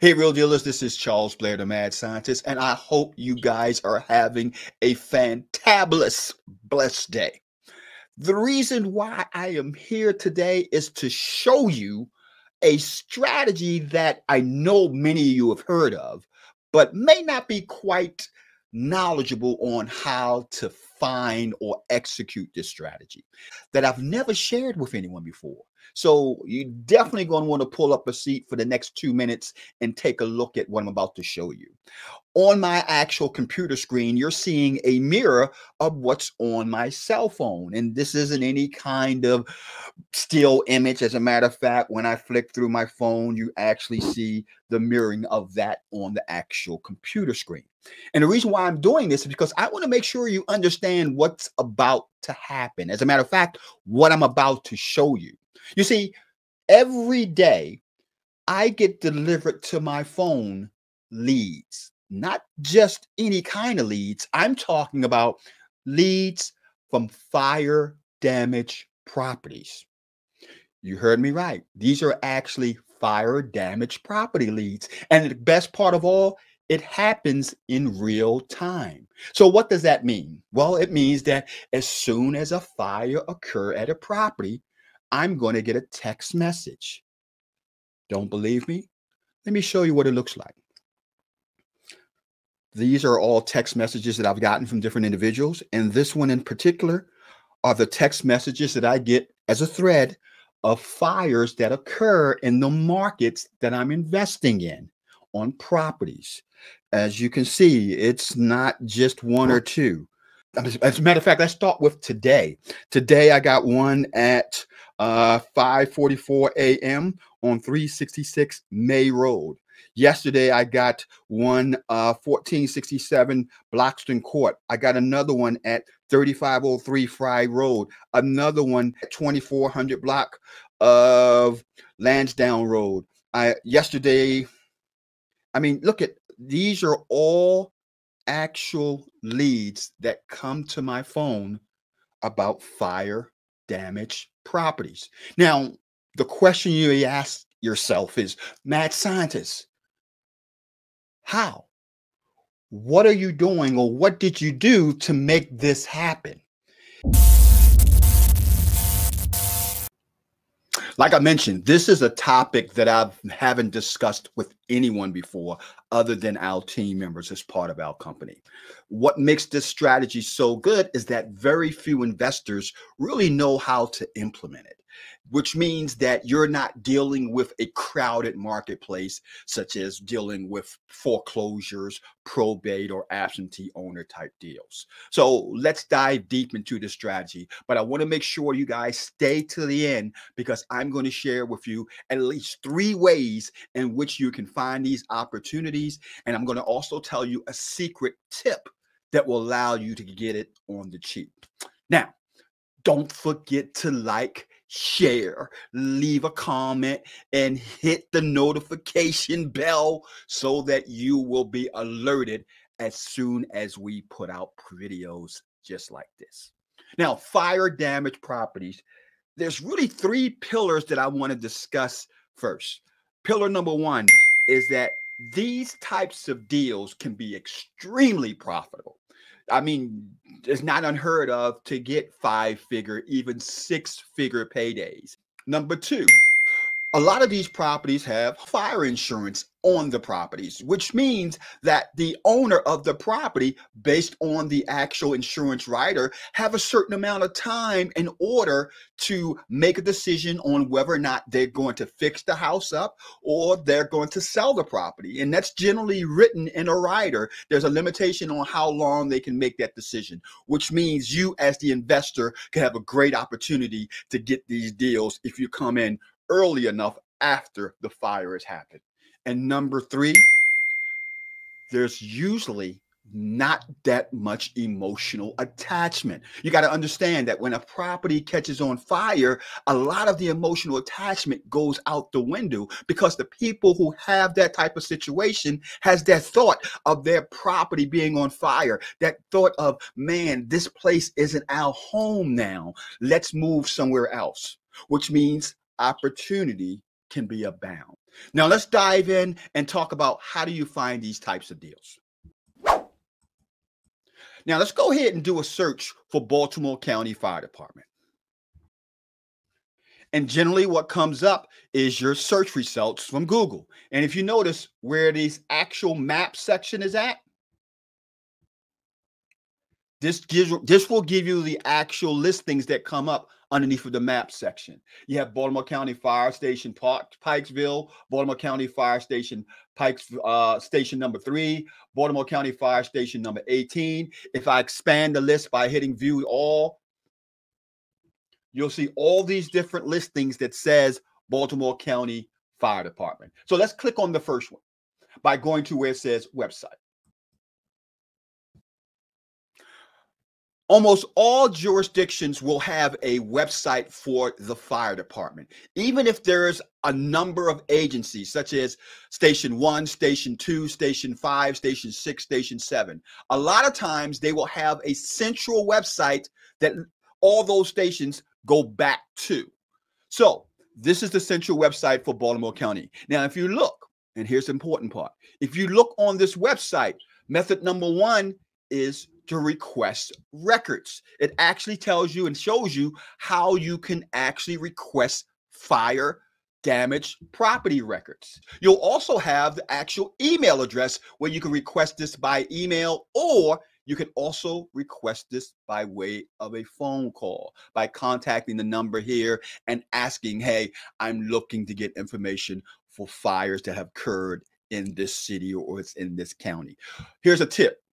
Hey, real dealers, this is Charles Blair, the Mad Scientist, and I hope you guys are having a fantabulous, blessed day. The reason why I am here today is to show you a strategy that I know many of you have heard of, but may not be quite knowledgeable on how to find or execute this strategy that I've never shared with anyone before. So you're definitely going to want to pull up a seat for the next 2 minutes and take a look at what I'm about to show you. On my actual computer screen, you're seeing a mirror of what's on my cell phone. And this isn't any kind of still image. As a matter of fact, when I flick through my phone, you actually see the mirroring of that on the actual computer screen. And the reason why I'm doing this is because I want to make sure you understand what's about to happen. As a matter of fact, what I'm about to show you. You see, every day I get delivered to my phone leads, not just any kind of leads. I'm talking about leads from fire damage properties. You heard me right. These are actually fire damage property leads. And the best part of all, it happens in real time. So what does that mean? Well, it means that as soon as a fire occurs at a property, I'm going to get a text message. Don't believe me? Let me show you what it looks like. These are all text messages that I've gotten from different individuals. And this one in particular are the text messages that I get as a thread of fires that occur in the markets that I'm investing in on properties. As you can see, it's not just one or two. As a matter of fact, let's start with today. Today, I got one at 5:44 a.m. on 366 May Road. Yesterday, I got one 1467 Bloxton Court. I got another one at 3503 Fry Road. Another one at 2400 block of Lansdowne Road. Look at these are all actual leads that come to my phone about fire damage properties. Now, the question you ask yourself is, Mad Scientist, how? What are you doing, or what did you do to make this happen? Like I mentioned, this is a topic that I haven't discussed with anyone before other than our team members as part of our company. What makes this strategy so good is that very few investors really know how to implement it, which means that you're not dealing with a crowded marketplace, such as dealing with foreclosures, probate, or absentee owner type deals. So let's dive deep into the strategy. But I want to make sure you guys stay to the end, because I'm going to share with you at least 3 ways in which you can find these opportunities. And I'm going to also tell you a secret tip that will allow you to get it on the cheap. Now, don't forget to like, share, leave a comment, and hit the notification bell so that you will be alerted as soon as we put out videos just like this. Now, fire damage properties, there's really 3 pillars that I want to discuss first. Pillar number 1 is that these types of deals can be extremely profitable. I mean, it's not unheard of to get 5-figure, even 6-figure paydays. Number 2, a lot of these properties have fire insurance on the properties, which means that the owner of the property, based on the actual insurance writer, have a certain amount of time in order to make a decision on whether or not they're going to fix the house up or they're going to sell the property. And that's generally written in a rider. There's a limitation on how long they can make that decision, which means you as the investor can have a great opportunity to get these deals if you come in early enough after the fire has happened. And number 3, there's usually not that much emotional attachment. You got to understand that when a property catches on fire, a lot of the emotional attachment goes out the window, because the people who have that type of situation has that thought of their property being on fire, that thought of, man, this place isn't our home now. Let's move somewhere else, which means opportunity can be abound. Now let's dive in and talk about how do you find these types of deals. Now let's go ahead and do a search for Baltimore County Fire Department. And generally what comes up is your search results from Google. And if you notice where this actual map section is at, this will give you the actual listings that come up underneath of the map section. You have Baltimore County Fire Station Pikesville, Baltimore County Fire Station Station number 3, Baltimore County Fire Station number 18. If I expand the list by hitting view all, you'll see all these different listings that says Baltimore County Fire Department. So let's click on the first one by going to where it says website. Almost all jurisdictions will have a website for the fire department, even if there's a number of agencies such as Station 1, Station 2, Station 5, Station 6, Station 7. A lot of times they will have a central website that all those stations go back to. So this is the central website for Baltimore County. Now, if you look, and here's the important part, if you look on this website, method number 1 is to request records. It actually tells you and shows you how you can actually request fire damage property records. You'll also have the actual email address where you can request this by email, or you can also request this by way of a phone call by contacting the number here and asking, hey, I'm looking to get information for fires that have occurred in this city or it's in this county. Here's a tip.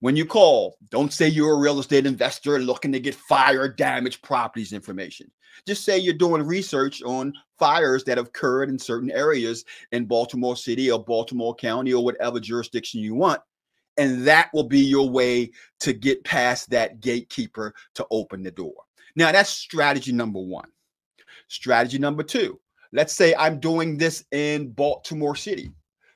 When you call, don't say you're a real estate investor looking to get fire damage properties information. Just say you're doing research on fires that have occurred in certain areas in Baltimore City or Baltimore County or whatever jurisdiction you want. And that will be your way to get past that gatekeeper to open the door. Now, that's strategy number 1. Strategy number 2, let's say I'm doing this in Baltimore City.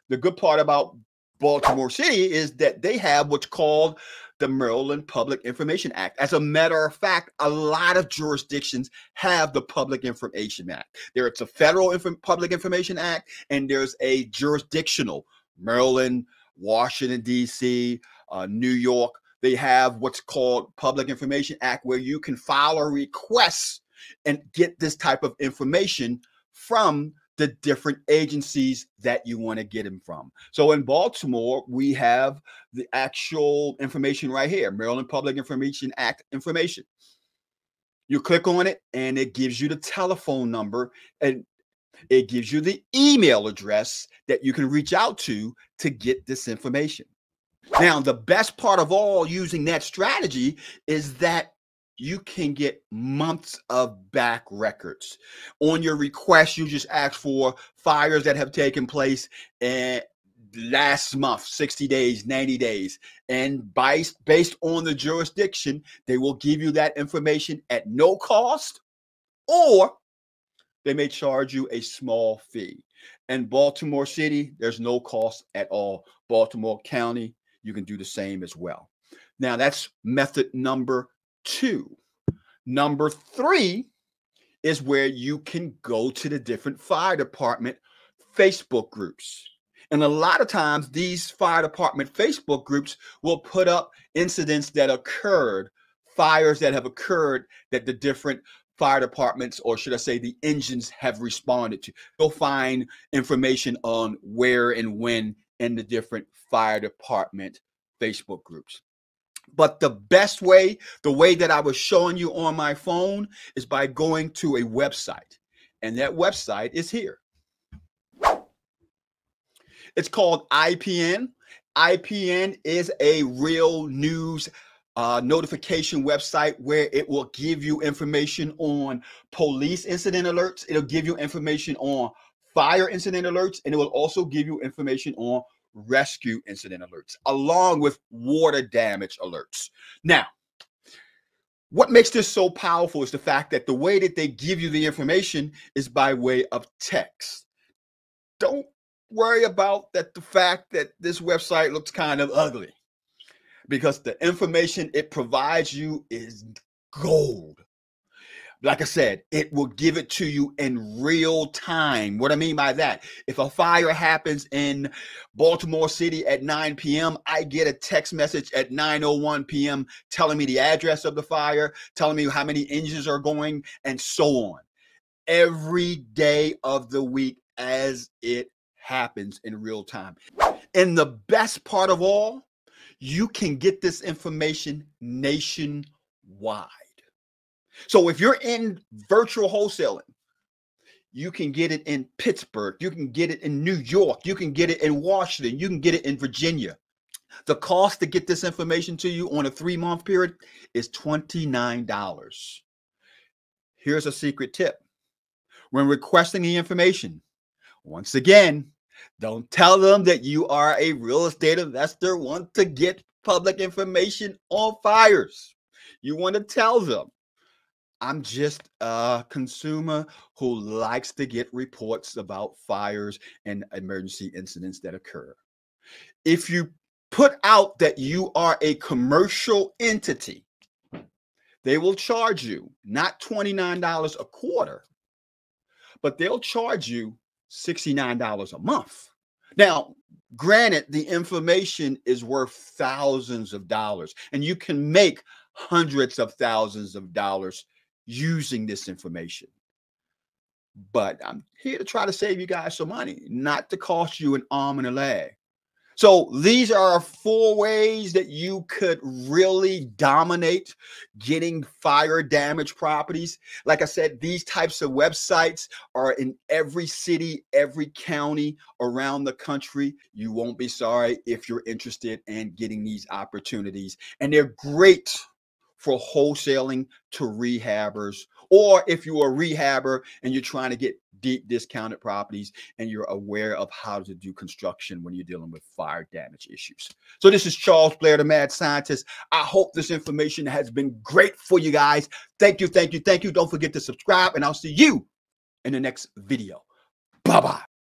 The good part about Baltimore City is that they have what's called the Maryland Public Information Act. As a matter of fact, a lot of jurisdictions have the Public Information Act. There's a federal Public Information Act, and there's a jurisdictional, Maryland, Washington, D.C., New York. They have what's called Public Information Act, where you can file a request and get this type of information from the different agencies that you want to get them from. So in Baltimore, we have the actual information right here, Maryland Public Information Act information. You click on it and it gives you the telephone number and it gives you the email address that you can reach out to get this information. Now, the best part of all using that strategy is that you can get months of back records. On your request, you just ask for fires that have taken place last month, 60 days, 90 days. And based on the jurisdiction, they will give you that information at no cost, or they may charge you a small fee. In Baltimore City, there's no cost at all. Baltimore County, you can do the same as well. Now, that's method number 2. Number 3 is where you can go to the different fire department Facebook groups. And a lot of times these fire department Facebook groups will put up incidents that occurred, fires that have occurred that the different fire departments, or should I say the engines, have responded to. You'll find information on where and when in the different fire department Facebook groups. But the best way, the way that I was showing you on my phone, is by going to a website. And that website is here. It's called IPN. IPN is a real news notification website where it will give you information on police incident alerts. It'll give you information on fire incident alerts, and it will also give you information on rescue incident alerts, along with water damage alerts. Now, what makes this so powerful is the fact that the way that they give you the information is by way of text. Don't worry about the fact that this website looks kind of ugly, because the information it provides you is gold. Like I said, it will give it to you in real time. What I mean by that, if a fire happens in Baltimore City at 9 p.m., I get a text message at 9:01 p.m. telling me the address of the fire, telling me how many engines are going, and so on. Every day of the week as it happens in real time. And the best part of all, you can get this information nationwide. So if you're in virtual wholesaling, you can get it in Pittsburgh, you can get it in New York, you can get it in Washington, you can get it in Virginia. The cost to get this information to you on a 3-month period is $29. Here's a secret tip. When requesting the information, once again, don't tell them that you are a real estate investor, want to get public information on fires. You want to tell them, I'm just a consumer who likes to get reports about fires and emergency incidents that occur. If you put out that you are a commercial entity, they will charge you not $29 a quarter, but they'll charge you $69 a month. Now, granted, the information is worth thousands of dollars, and you can make hundreds of thousands of dollars using this information. But I'm here to try to save you guys some money, not to cost you an arm and a leg. So these are 4 ways that you could really dominate getting fire damage properties. Like I said, these types of websites are in every city, every county around the country. You won't be sorry if you're interested in getting these opportunities. And they're great for wholesaling to rehabbers, or if you're a rehabber and you're trying to get deep discounted properties and you're aware of how to do construction when you're dealing with fire damage issues. So this is Charles Blair, the Mad Scientist. I hope this information has been great for you guys. Thank you, thank you, thank you. Don't forget to subscribe, and I'll see you in the next video. Bye-bye.